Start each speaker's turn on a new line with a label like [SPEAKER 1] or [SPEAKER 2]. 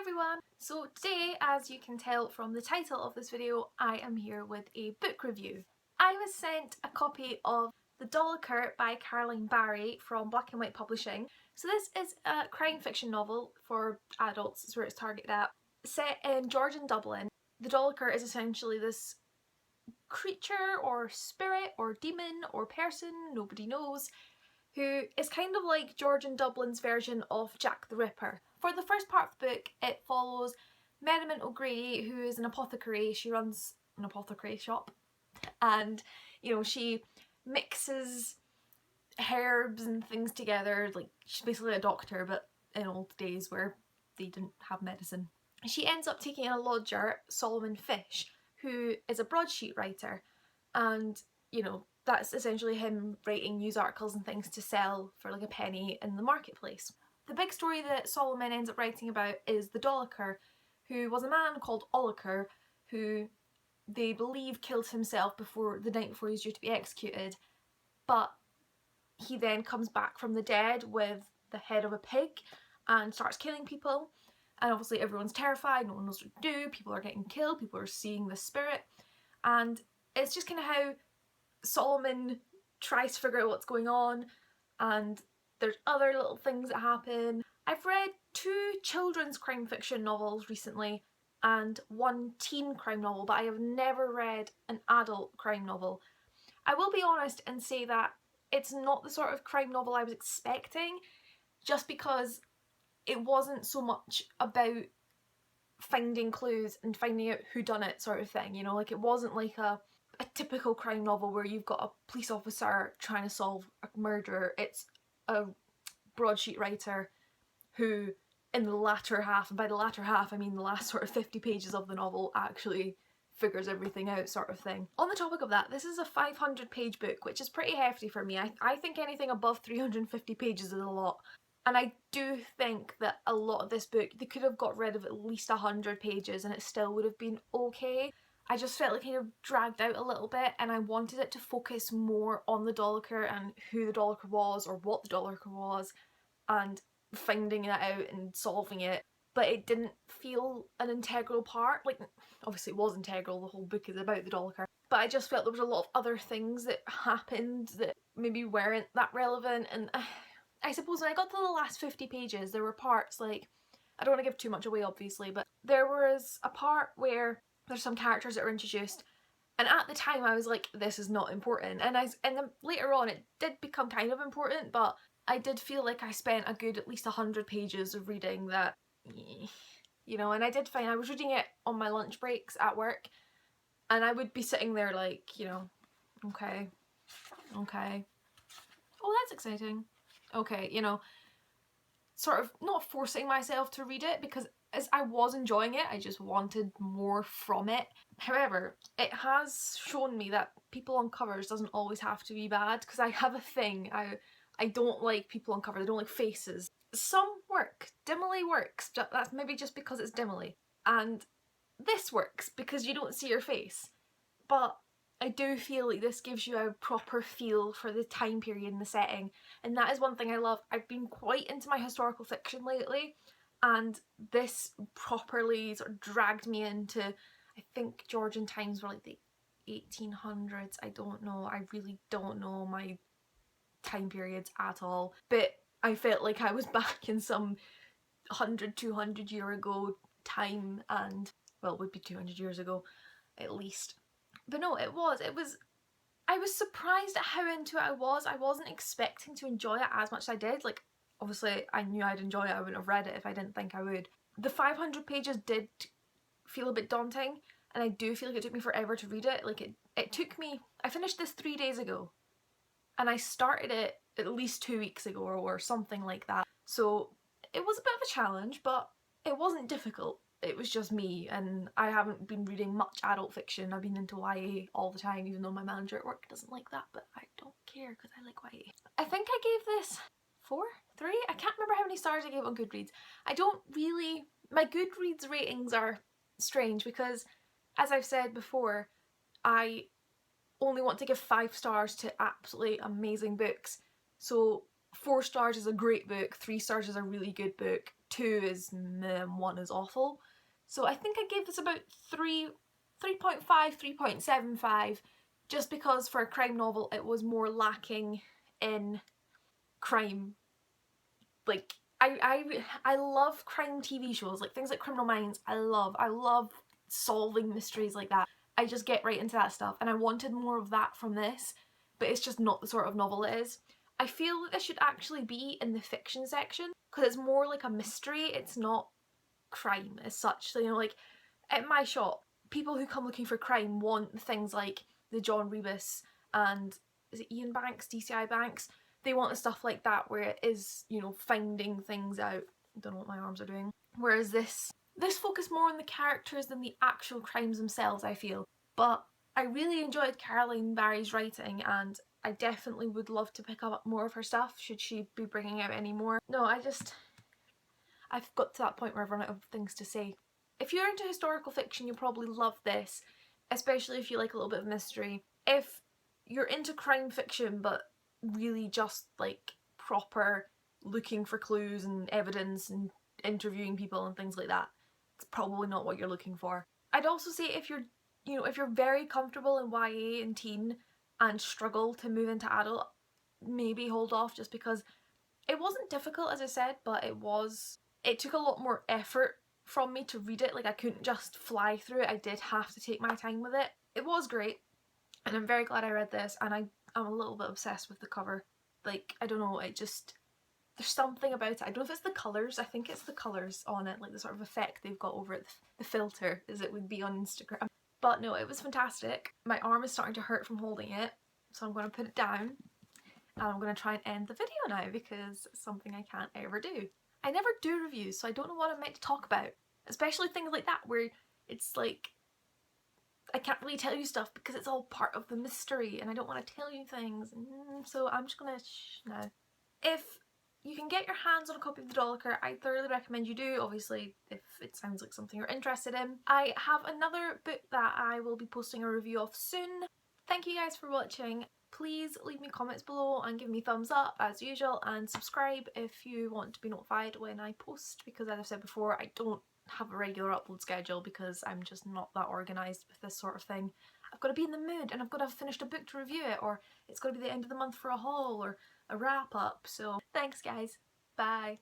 [SPEAKER 1] everyone! So today, as you can tell from the title of this video, I am here with a book review. I was sent a copy of The Dolocher by Caroline Barry from Black and White Publishing. So this is a crime fiction novel for adults, is where it's targeted at, set in Georgian Dublin. The Dolocher is essentially this creature or spirit or demon or person, nobody knows, who is kind of like Georgian Dublin's version of Jack the Ripper. For the first part of the book, it follows Merriman O'Grady, who is an apothecary. She runs an apothecary shop, and she mixes herbs and things together. Like, she's basically a doctor, but in old days where they didn't have medicine. She ends up taking in a lodger, Solomon Fish, who is a broadsheet writer, and that's essentially him writing news articles and things to sell for like a penny in the marketplace. The big story that Solomon ends up writing about is the Dolocher, who was a man called Dolocher, who they believe killed himself the night before he was due to be executed, but he then comes back from the dead with the head of a pig and starts killing people, and obviously everyone's terrified, no one knows what to do, people are getting killed, people are seeing the spirit, and it's just kind of how Solomon tries to figure out what's going on, and there's other little things that happen. I've read 2 children's crime fiction novels recently and 1 teen crime novel, but I have never read an adult crime novel. I will be honest and say that it's not the sort of crime novel I was expecting, just because it wasn't so much about finding clues and finding out who done it sort of thing, like it wasn't like a typical crime novel where you've got a police officer trying to solve a murder. It's a broadsheet writer who in the latter half, and by the latter half I mean the last sort of 50 pages of the novel, actually figures everything out sort of thing. On the topic of that, this is a 500-page book, which is pretty hefty for me. I think anything above 350 pages is a lot. And I do think that a lot of this book, they could have got rid of at least 100 pages and it still would have been okay. I just felt like it kind of dragged out a little bit, and I wanted it to focus more on the Dolocher and who the Dolocher was, or what the Dolocher was, and finding that out and solving it. But it didn't feel an integral part. Like, obviously it was integral, the whole book is about the Dolocher, but I just felt there was a lot of other things that happened that maybe weren't that relevant. And I suppose when I got to the last 50 pages, there were parts like, I don't want to give too much away obviously, but there was a part where there's some characters that are introduced, and at the time I was like, this is not important, and then later on it did become kind of important, but I did feel like I spent a good at least 100 pages of reading that, and I did find I was reading it on my lunch breaks at work, and I would be sitting there like, okay, oh that's exciting, okay, sort of not forcing myself to read it, because as I was enjoying it, I just wanted more from it. However, it has shown me that people on covers doesn't always have to be bad, because I have a thing. I don't like people on covers, I don't like faces. Some work, Dimily works, that's maybe just because it's Dimily. And this works because you don't see your face. But I do feel like this gives you a proper feel for the time period and the setting, and that is one thing I love. I've been quite into my historical fiction lately, and this properly sort of dragged me into, I think Georgian times were like the 1800s, I don't know, I really don't know my time periods at all, but I felt like I was back in some 100, 200 year ago time, and well, it would be 200 years ago at least. But no, I was surprised at how into it I was. I wasn't expecting to enjoy it as much as I did. Like, obviously I knew I'd enjoy it, I wouldn't have read it if I didn't think I would. The 500 pages did feel a bit daunting, and I do feel like it took me forever to read it. Like, it took me, I finished this 3 days ago, and I started it at least 2 weeks ago or something like that. So it was a bit of a challenge, but it wasn't difficult. It was just me, and I haven't been reading much adult fiction. I've been into YA all the time, even though my manager at work doesn't like that, but I don't care because I like YA. I think I gave this 4? 3? I can't remember how many stars I gave on Goodreads. My Goodreads ratings are strange because, as I've said before, I only want to give 5 stars to absolutely amazing books. So 4 stars is a great book, 3 stars is a really good book, 2 is meh, 1 is awful. So I think I gave this about 3.5, 3.75, just because for a crime novel it was more lacking in crime. Like, I love crime TV shows, like things like Criminal Minds. I love solving mysteries like that. I just get right into that stuff, and I wanted more of that from this, but it's just not the sort of novel it is. I feel that this should actually be in the fiction section, because it's more like a mystery, it's not crime as such. So, you know, like at my shop, people who come looking for crime want things like the John Rebus and is it Ian Banks, DCI Banks? They want the stuff like that where it is, you know, finding things out. I don't know what my arms are doing. Whereas this focused more on the characters than the actual crimes themselves, I feel. But I really enjoyed Caroline Barry's writing, and I definitely would love to pick up more of her stuff should she be bringing out any more. No, I've got to that point where I've run out of things to say. If you're into historical fiction, you'll probably love this, especially if you like a little bit of mystery. If you're into crime fiction but really just like proper looking for clues and evidence and interviewing people and things like that, it's probably not what you're looking for. I'd also say if you're, you know, if you're very comfortable in YA and teen and struggle to move into adult, maybe hold off, just because it wasn't difficult, as I said, but it took a lot more effort from me to read it. Like, I couldn't just fly through it, I did have to take my time with it. It was great, and I'm very glad I read this, and I'm a little bit obsessed with the cover. Like, I don't know, it just, there's something about it. I don't know if it's the colours, I think it's the colours on it, like the sort of effect they've got over it, the filter, as it would be on Instagram. But no, it was fantastic. My arm is starting to hurt from holding it, so I'm going to put it down, and I'm going to try and end the video now, because it's something I can't ever do. I never do reviews, so I don't know what I'm meant to talk about. Especially things like that, where it's like, I can't really tell you stuff because it's all part of the mystery and I don't want to tell you things. So I'm just gonna shh now. If you can get your hands on a copy of the Dolocher, I thoroughly recommend you do, obviously if it sounds like something you're interested in. I have another book that I will be posting a review of soon. Thank you guys for watching. Please leave me comments below and give me thumbs up as usual, and subscribe if you want to be notified when I post, because as I've said before, I don't have a regular upload schedule because I'm just not that organised with this sort of thing. I've got to be in the mood and I've got to have finished a book to review it, or it's got to be the end of the month for a haul or a wrap up. So thanks guys, bye.